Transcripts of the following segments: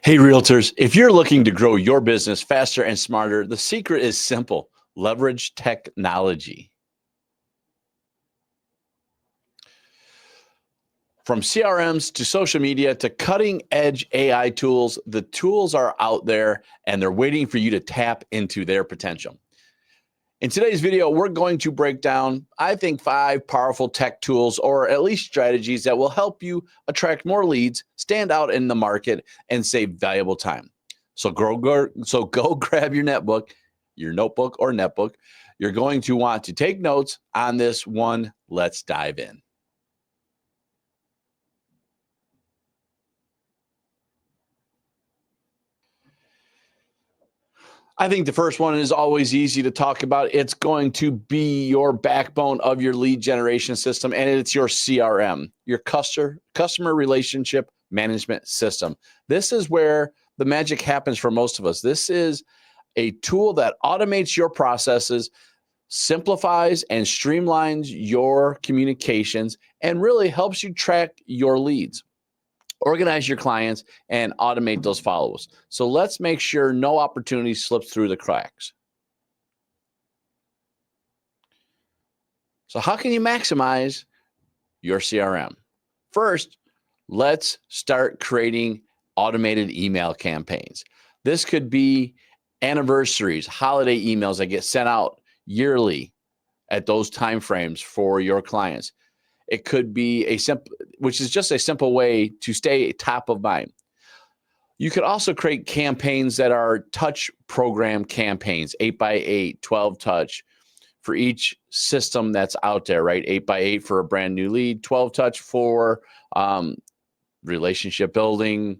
Hey, realtors, if you're looking to grow your business faster and smarter, the secret is simple: leverage technology. From CRMs to social media to cutting edge AI tools, the tools are out there and they're waiting for you to tap into their potential. In today's video, we're going to break down, I think, 5 powerful tech tools or at least strategies that will help you attract more leads, stand out in the market, and save valuable time. So go grab your notebook or netbook. You're going to want to take notes on this one. Let's dive in. I think the first one is always easy to talk about. It's going to be your backbone of your lead generation system, and it's your CRM, your customer relationship management system. This is where the magic happens for most of us. This is a tool that automates your processes, simplifies and streamlines your communications, and really helps you track your leads, organize your clients, and automate those follow-ups. So let's make sure no opportunity slips through the cracks. So how can you maximize your CRM? First, let's start creating automated email campaigns. This could be anniversaries, holiday emails that get sent out yearly at those timeframes for your clients. It could be which is just a simple way to stay top of mind. You could also create campaigns that are touch program campaigns, 8x8, 12 touch for each system that's out there, right? 8x8 for a brand new lead, 12 touch for relationship building,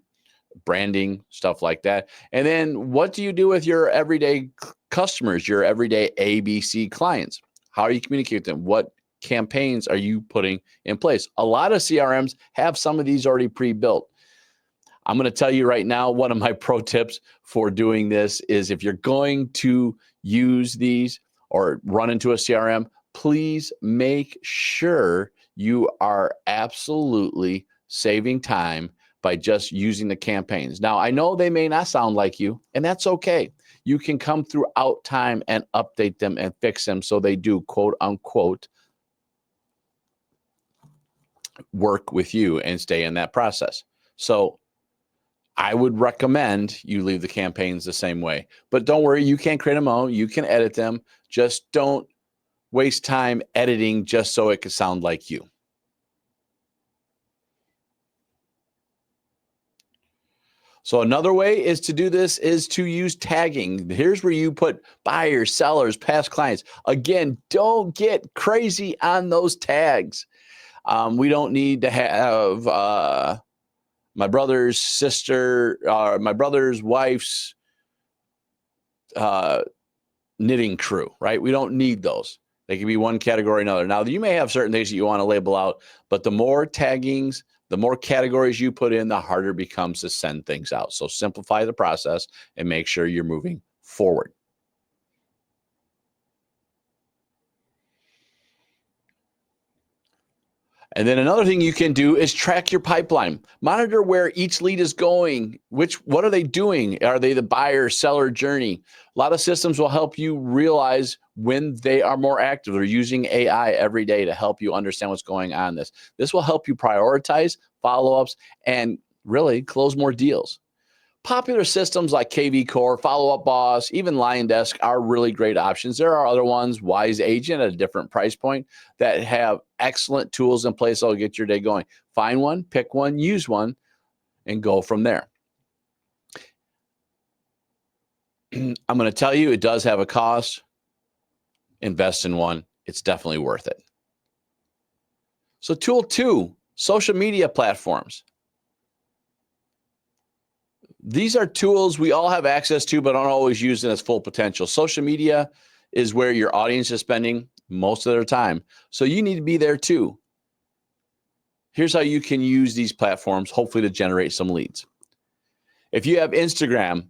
branding, stuff like that. And then what do you do with your everyday customers, your everyday ABC clients? How do you communicate with them? What campaigns are you putting in place? A lot of CRMs have some of these already pre-built. I'm going to tell you right now, one of my pro tips for doing this is if you're going to use these or run into a CRM, please make sure you are absolutely saving time by just using the campaigns. Now, I know they may not sound like you, and that's okay. You can come throughout time and update them and fix them so they do, quote unquote, work with you and stay in that process. So I would recommend you leave the campaigns the same way. But don't worry, you can create them own. You can edit them. Just don't waste time editing just so it could sound like you. So another way is to do this is to use tagging. Here's where you put buyers, sellers, past clients. Again, don't get crazy on those tags. We don't need to have my brother's sister, my brother's wife's knitting crew, right? We don't need those. They can be one category or another. Now, you may have certain things that you want to label out, but the more taggings, the more categories you put in, the harder it becomes to send things out. So simplify the process and make sure you're moving forward. And then another thing you can do is track your pipeline. Monitor where each lead is going. What are they doing? Are they the buyer seller journey? A lot of systems will help you realize when they are more active. They're using AI every day to help you understand what's going on. This will help you prioritize follow-ups and really close more deals. Popular systems like KV Core, Follow Up Boss, even Lion Desk are really great options. There are other ones, Wise Agent at a different price point, that have excellent tools in place that'll get your day going. Find one, pick one, use one, and go from there. I'm going to tell you, it does have a cost. Invest in one. It's definitely worth it. So tool 2, social media platforms. These are tools we all have access to, but aren't always used in its full potential. Social media is where your audience is spending most of their time. So you need to be there too. Here's how you can use these platforms, hopefully to generate some leads. If you have Instagram,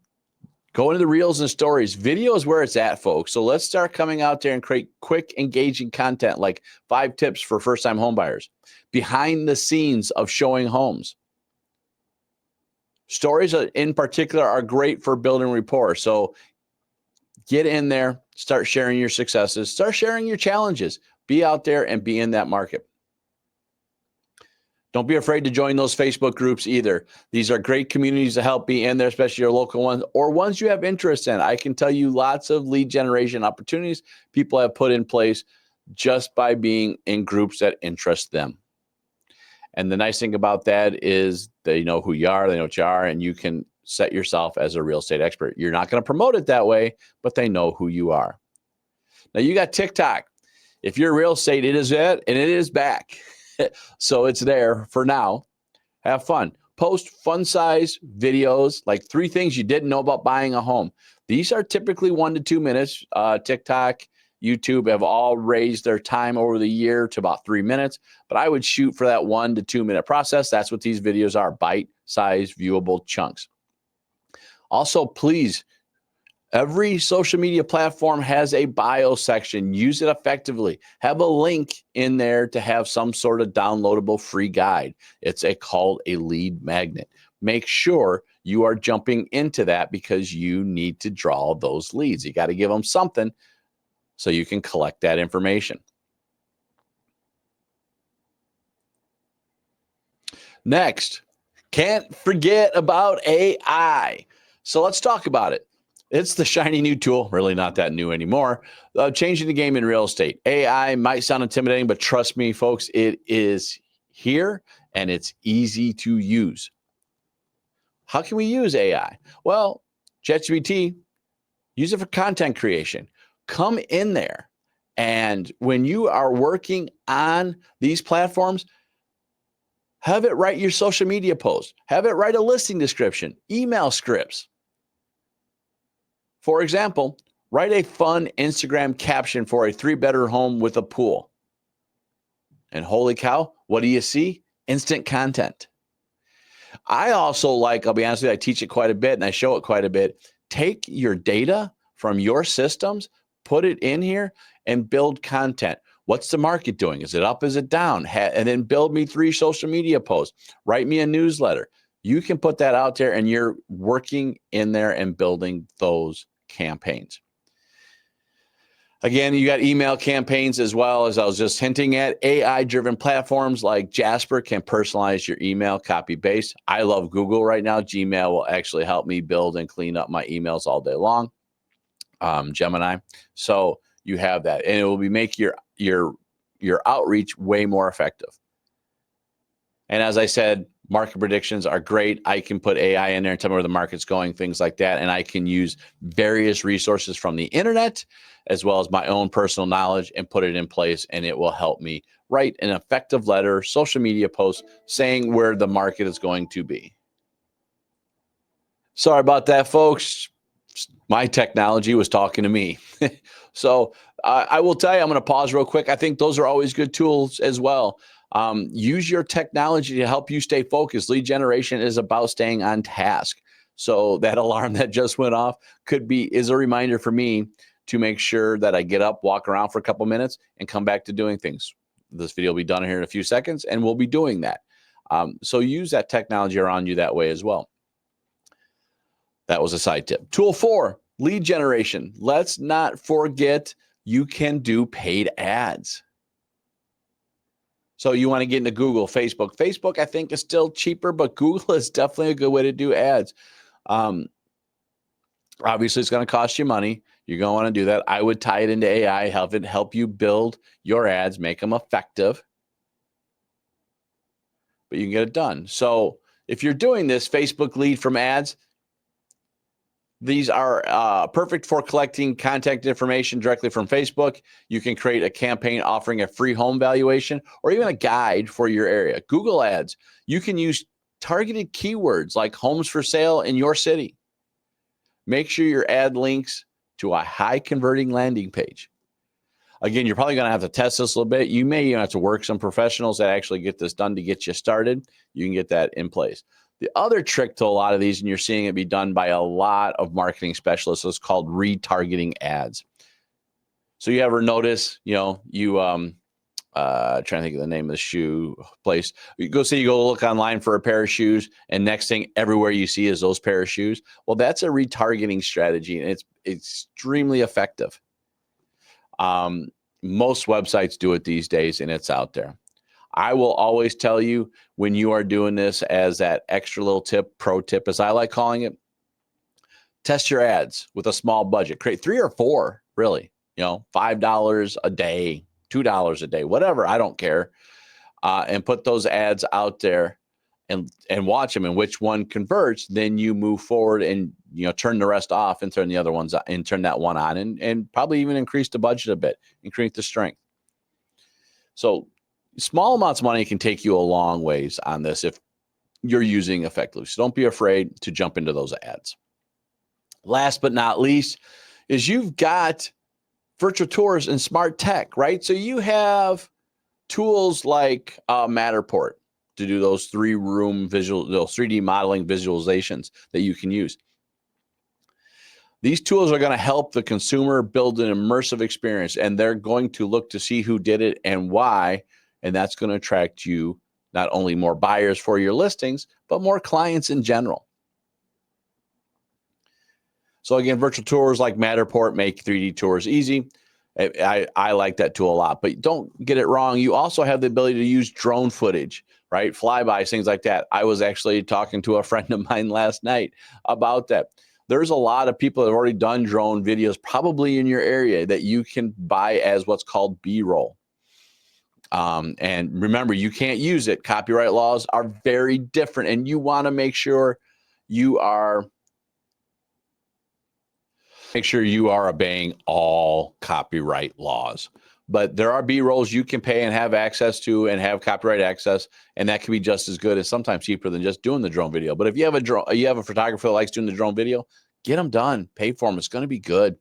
go into the reels and stories. Video is where it's at, folks. So let's start coming out there and create quick, engaging content like 5 tips for first-time homebuyers, behind the scenes of showing homes, Stories in particular are great for building rapport. So get in there, start sharing your successes, start sharing your challenges. Be out there and be in that market. Don't be afraid to join those Facebook groups either. These are great communities to help be in there, especially your local ones or ones you have interest in. I can tell you lots of lead generation opportunities people have put in place just by being in groups that interest them. And the nice thing about that is they know who you are, they know what you are, and you can set yourself as a real estate expert. You're not going to promote it that way, but they know who you are. Now you got TikTok. If you're real estate, it is it, and it is back. So it's there for now. Have fun. Post fun size videos, like 3 things you didn't know about buying a home. These are typically 1 to 2 minutes. TikTok, YouTube have all raised their time over the year to about 3 minutes, but I would shoot for that 1 to 2 minute process. That's what these videos are, bite-sized, viewable chunks. Also, please, every social media platform has a bio section. Use it effectively. Have a link in there to have some sort of downloadable free guide. It's called a lead magnet. Make sure you are jumping into that because you need to draw those leads. You got to give them something so you can collect that information. Next, can't forget about AI. So let's talk about it. It's the shiny new tool, really not that new anymore, changing the game in real estate. AI might sound intimidating, but trust me, folks, it is here and it's easy to use. How can we use AI? Well, ChatGPT, use it for content creation. Come in there, and when you are working on these platforms, have it write your social media post, have it write a listing description, email scripts. For example, write a fun Instagram caption for a 3-bedroom home with a pool. And holy cow, what do you see? Instant content. I also like, I'll be honest with you, I teach it quite a bit and I show it quite a bit. Take your data from your systems, put it in here and build content. What's the market doing? Is it up? Is it down? And then build me 3 social media posts. Write me a newsletter. You can put that out there and you're working in there and building those campaigns. Again, you got email campaigns as well, as I was just hinting at. AI-driven platforms like Jasper can personalize your email, copy paste. I love Google right now. Gmail will actually help me build and clean up my emails all day long. Gemini. So you have that, and it will make your outreach way more effective. And as I said, market predictions are great. I can put AI in there and tell me where the market's going, things like that. And I can use various resources from the internet as well as my own personal knowledge and put it in place. And it will help me write an effective letter, social media post saying where the market is going to be. Sorry about that, folks. My technology was talking to me. So I will tell you, I'm going to pause real quick. I think those are always good tools as well. Use your technology to help you stay focused. Lead generation is about staying on task. So that alarm that just went off is a reminder for me to make sure that I get up, walk around for a couple minutes, and come back to doing things. This video will be done here in a few seconds, and we'll be doing that. So use that technology around you that way as well. That was a side tip. Tool 4, lead generation. Let's not forget you can do paid ads. So you want to get into Google, Facebook. Facebook, I think, is still cheaper, but Google is definitely a good way to do ads. Obviously, it's going to cost you money. You're going to want to do that. I would tie it into AI, help you build your ads, make them effective. But you can get it done. So if you're doing this, Facebook lead from ads, these are perfect for collecting contact information directly from Facebook. You can create a campaign offering a free home valuation or even a guide for your area. Google ads, you can use targeted keywords like homes for sale in your city. Make sure your ad links to a high converting landing page. Again, you're probably going to have to test this a little bit. You may even have to work some professionals that actually get this done to get you started. You can get that in place. The other trick to a lot of these, and you're seeing it be done by a lot of marketing specialists, is called retargeting ads. So you ever notice, you Trying to think of the name of the shoe place. You go look online for a pair of shoes, and next thing everywhere you see is those pair of shoes. Well, that's a retargeting strategy, and it's extremely effective. Most websites do it these days, and it's out there. I will always tell you, when you are doing this, as that extra little tip, pro tip, as I like calling it, test your ads with a small budget. Create 3 or 4, really, $5 a day, $2 a day, whatever. I don't care. And put those ads out there and watch them, and which one converts, then you move forward and, turn the rest off and turn the other ones on, and turn that one on, and probably even increase the budget a bit, increase the strength. So small amounts of money can take you a long ways on this if you're using effectively. So don't be afraid to jump into those ads. Last but not least is you've got virtual tours and smart tech, right? So you have tools like Matterport to do those 3D modeling visualizations that you can use. These tools are going to help the consumer build an immersive experience, and they're going to look to see who did it and why, and that's going to attract you not only more buyers for your listings, but more clients in general. So again, virtual tours like Matterport make 3D tours easy. I like that tool a lot, but don't get it wrong. You also have the ability to use drone footage, right? Flybys, things like that. I was actually talking to a friend of mine last night about that. There's a lot of people that have already done drone videos, probably in your area, that you can buy as what's called B-roll. And remember, you can't use it. Copyright laws are very different, and you want to make sure you are obeying all copyright laws. But there are B-rolls you can pay and have access to and have copyright access, and that can be just as good, as sometimes cheaper than just doing the drone video. But if you have a photographer that likes doing the drone video, get them done. Pay for them. It's going to be good.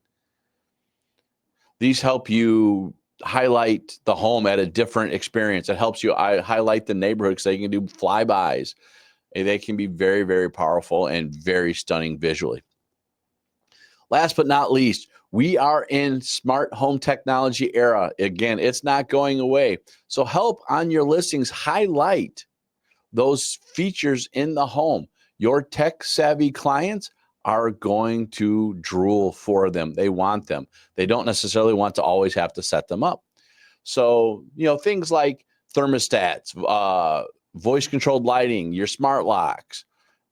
These help you highlight the home at a different experience. It helps you highlight the neighborhood, so you can do flybys. They can be very, very powerful and very stunning visually. Last but not least, we are in smart home technology era. Again, it's not going away. So help on your listings highlight those features in the home. Your tech-savvy clients are going to drool for them. They want them. They don't necessarily want to always have to set them up. So, things like thermostats, voice-controlled lighting, your smart locks,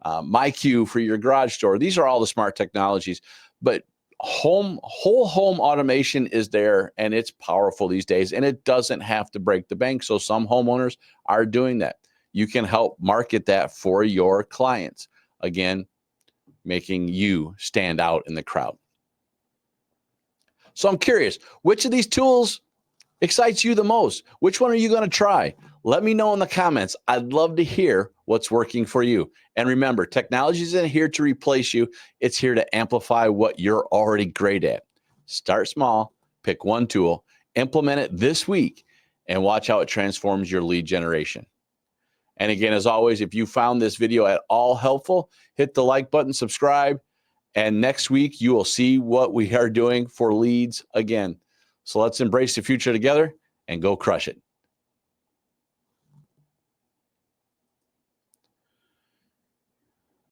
MyQ for your garage door. These are all the smart technologies. But whole home automation is there, and it's powerful these days, and it doesn't have to break the bank. So some homeowners are doing that. You can help market that for your clients. Again, making you stand out in the crowd. So I'm curious, which of these tools excites you the most? Which one are you going to try? Let me know in the comments. I'd love to hear what's working for you. And remember, technology isn't here to replace you. It's here to amplify what you're already great at. Start small, pick one tool, implement it this week, and watch how it transforms your lead generation. And again, as always, if you found this video at all helpful, hit the like button, subscribe, and next week you will see what we are doing for leads again. So let's embrace the future together and go crush it.